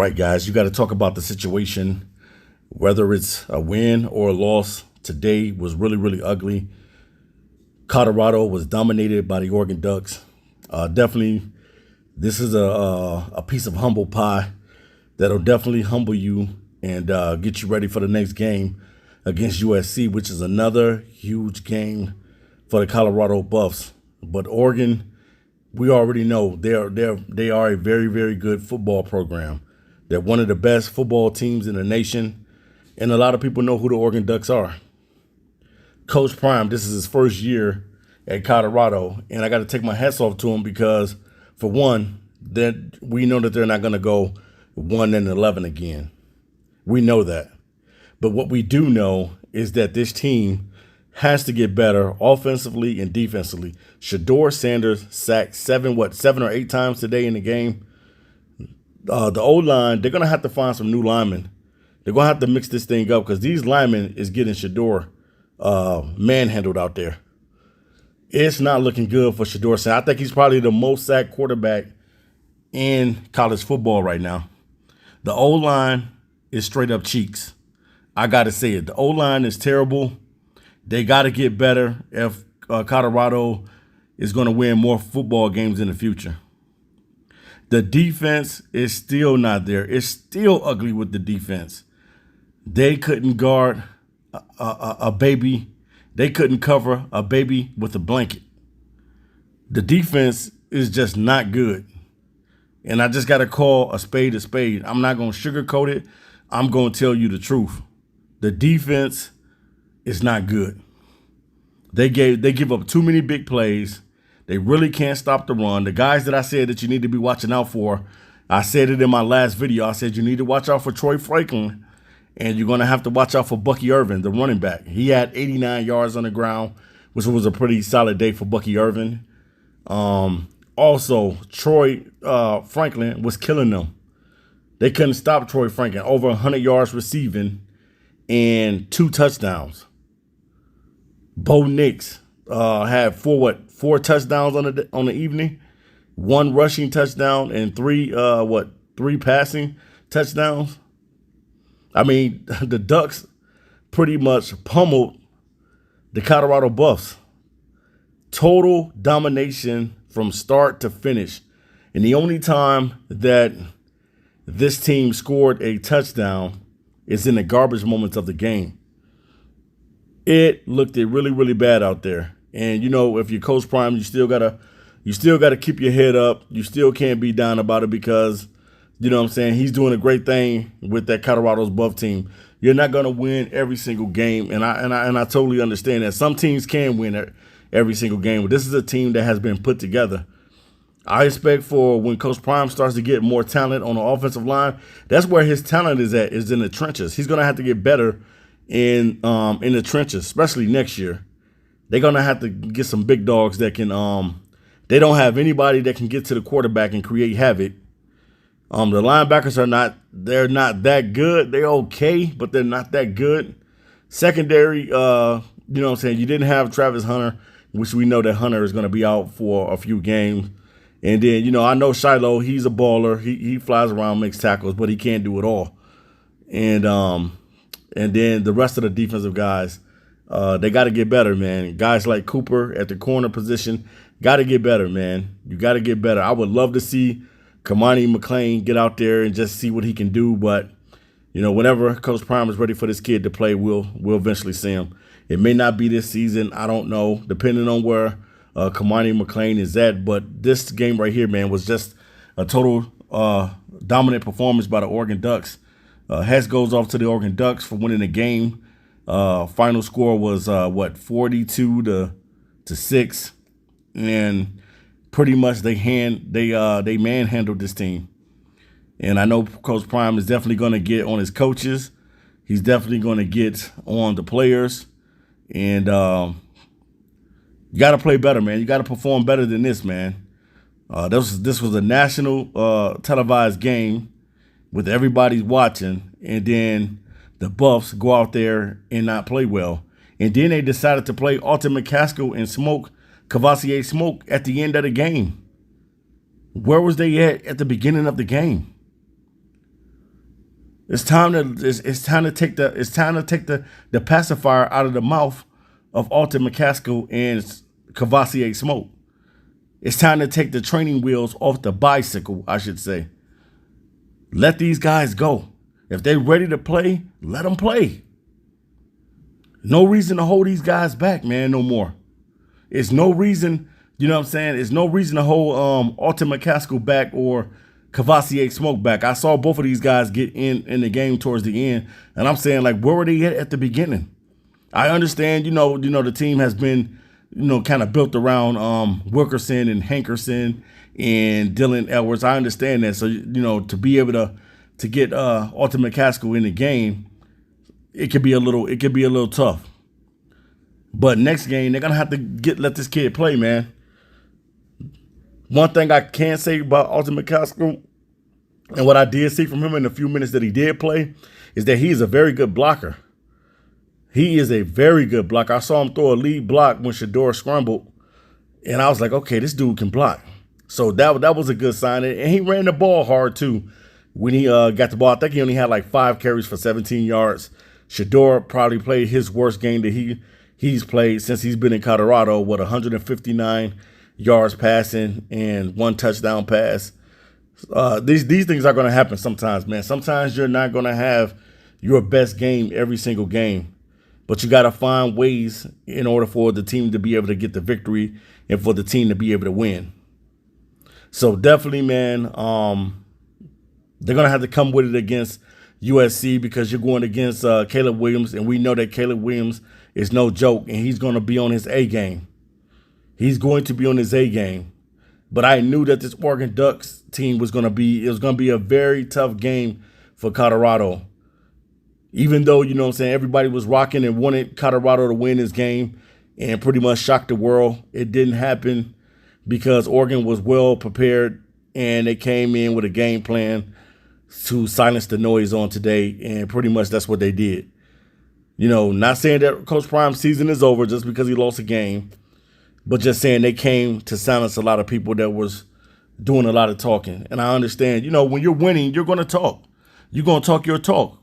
right, guys, you got to talk about the situation, whether it's a win or a loss. Today was really, really ugly. Colorado was dominated by the Oregon Ducks. Definitely, this is a piece of humble pie that'll definitely humble you and get you ready for the next game against USC, which is another huge game for the Colorado Buffs. But Oregon, we already know they are a very, very good football program. They're one of the best football teams in the nation, and a lot of people know who the Oregon Ducks are. Coach Prime, this is his first year at Colorado, and I got to take my hats off to him because, for one, that we know that they're not going to go 1-11 again. We know that. But what we do know is that this team has to get better offensively and defensively. Shedeur Sanders sacked seven or eight times today in the game. The O-line, they're going to have to find some new linemen. They're going to have to mix this thing up because these linemen is getting Shedeur manhandled out there. It's not looking good for Shedeur Sanders. I think he's probably the most sacked quarterback in college football right now. The O-line is straight up cheeks. I got to say it. The O-line is terrible. They got to get better if Colorado is going to win more football games in the future. The defense is still not there. It's still ugly with the defense. They couldn't guard a baby. They couldn't cover a baby with a blanket. The defense is just not good. And I just got to call a spade a spade. I'm not going to sugarcoat it. I'm going to tell you the truth. The defense is not good. They give up too many big plays. They really can't stop the run. The guys that I said that you need to be watching out for, I said it in my last video. I said you need to watch out for Troy Franklin, and you're going to have to watch out for Bucky Irvin, the running back. He had 89 yards on the ground, which was a pretty solid day for Bucky Irvin. Also, Troy Franklin was killing them. They couldn't stop Troy Franklin. Over 100 yards receiving and 2 touchdowns. Bo Nix had four touchdowns on the evening, 1 rushing touchdown and 3 passing touchdowns. I mean, the Ducks pretty much pummeled the Colorado Buffs. Total domination from start to finish. And the only time that this team scored a touchdown is in the garbage moments of the game. It looked really, really bad out there. And, if you're Coach Prime, you still gotta keep your head up. You still can't be down about it because, he's doing a great thing with that Colorado's Buff team. You're not gonna win every single game, and I totally understand that. Some teams can win every single game, but this is a team that has been put together. I expect for when Coach Prime starts to get more talent on the offensive line, that's where his talent is at, is in the trenches. He's gonna have to get better in the trenches, especially next year. They're going to have to get some big dogs that can they don't have anybody that can get to the quarterback and create havoc. The linebackers they're not that good. They're okay, but they're not that good. Secondary, you didn't have Travis Hunter, which we know that Hunter is going to be out for a few games. And then, I know Shiloh, he's a baller. He flies around, makes tackles, but he can't do it all. And then the rest of the defensive guys, they got to get better, man. Guys like Cooper at the corner position got to get better, man. You got to get better. I would love to see Kamani McLean get out there and just see what he can do. But, whenever Coach Prime is ready for this kid to play, we'll eventually see him. It may not be this season. I don't know, depending on where Kamani McLean is at. But this game right here, man, was just a total dominant performance by the Oregon Ducks. Hats goes off to the Oregon Ducks for winning the game. Final score was 42-6, and pretty much they manhandled this team. And I know Coach Prime is definitely going to get on his coaches. He's definitely going to get on the players, and you got to play better, man. You got to perform better than this, man. This was a national televised game with everybody watching, and then the Buffs go out there and not play well. And then they decided to play Alton McCaskill and Cavassier Smoke at the end of the game. Where was they at the beginning of the game? It's time to take the pacifier out of the mouth of Alton McCaskill and Cavassier Smoke. It's time to take the training wheels off the bicycle, I should say. Let these guys go. If they're ready to play, let them play. No reason to hold these guys back, man, no more. It's no reason, you know what I'm saying? It's no reason to hold Alton McCaskill back or Cavassier Smoke back. I saw both of these guys get in the game towards the end, and I'm saying, like, where were they at the beginning? I understand, the team has been, kind of built around Wilkerson and Hankerson and Dylan Edwards. I understand that. So, to be able to get Alton McCaskill in the game, it could be a little tough. But next game, they're gonna have to let this kid play, man. One thing I can say about Alton McCaskill, and what I did see from him in the few minutes that he did play, is that he is a very good blocker. He is a very good blocker. I saw him throw a lead block when Shador scrambled, and I was like, okay, this dude can block. So that was a good sign. And he ran the ball hard, too. When he got the ball, I think he only had like 5 carries for 17 yards. Shador probably played his worst game that he's played since he's been in Colorado, 159 yards passing and 1 touchdown pass. These things are going to happen sometimes, man. Sometimes you're not going to have your best game every single game. But you got to find ways in order for the team to be able to get the victory and for the team to be able to win. So definitely, man, they're going to have to come with it against USC because you're going against Caleb Williams, and we know that Caleb Williams is no joke, and he's going to be on his A game. He's going to be on his A game. But I knew that this Oregon Ducks team was going to be a very tough game for Colorado. Even though, everybody was rocking and wanted Colorado to win this game and pretty much shock the world, it didn't happen because Oregon was well prepared and they came in with a game plan to silence the noise on today, and pretty much that's what they did. Not saying that Coach Prime's season is over just because he lost a game, but just saying they came to silence a lot of people that was doing a lot of talking. And I understand, when you're winning, you're going to talk. You're going to talk your talk.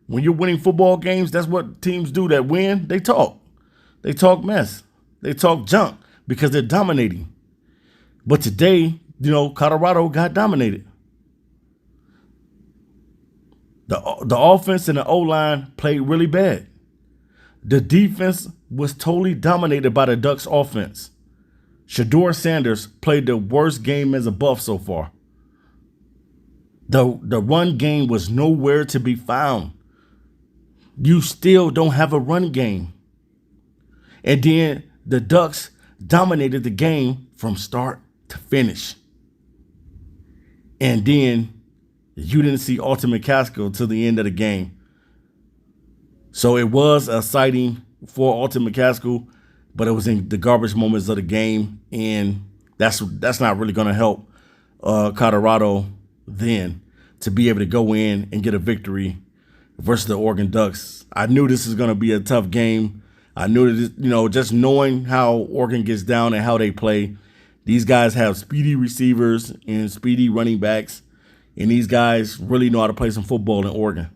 When you're winning football games, that's what teams do that win. They talk. They talk mess. They talk junk because they're dominating. But today, Colorado got dominated. The offense and the O-line played really bad. The defense was totally dominated by the Ducks offense. Shador Sanders played the worst game as a Buff so far. The run game was nowhere to be found. You still don't have a run game. And then the Ducks dominated the game from start to finish. And then you didn't see Alton McCaskill till the end of the game. So it was a sighting for Alton McCaskill, but it was in the garbage moments of the game. And that's not really going to help Colorado then to be able to go in and get a victory versus the Oregon Ducks. I knew this was going to be a tough game. I knew that, just knowing how Oregon gets down and how they play, these guys have speedy receivers and speedy running backs, and these guys really know how to play some football in Oregon.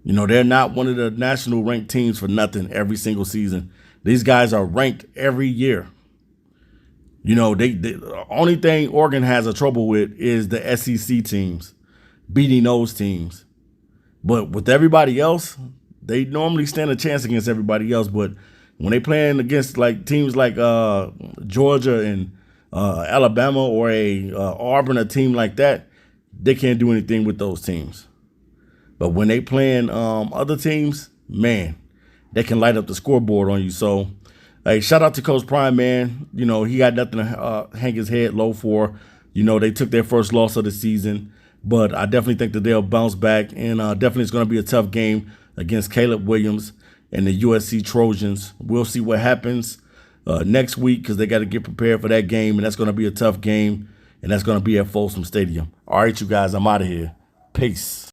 They're not one of the national ranked teams for nothing every single season. These guys are ranked every year. The only thing Oregon has a trouble with is the SEC teams, beating those teams. But with everybody else, they normally stand a chance against everybody else. But when they playing against teams like Georgia and Alabama or Auburn, a team like that, they can't do anything with those teams. But when they playing other teams, man, they can light up the scoreboard on you. So, hey, shout out to Coach Prime, man. He got nothing to hang his head low for. They took their first loss of the season. But I definitely think that they'll bounce back, and definitely it's going to be a tough game against Caleb Williams and the USC Trojans. We'll see what happens next week because they got to get prepared for that game, and that's going to be a tough game, and that's going to be at Folsom Stadium. All right, you guys, I'm out of here. Peace.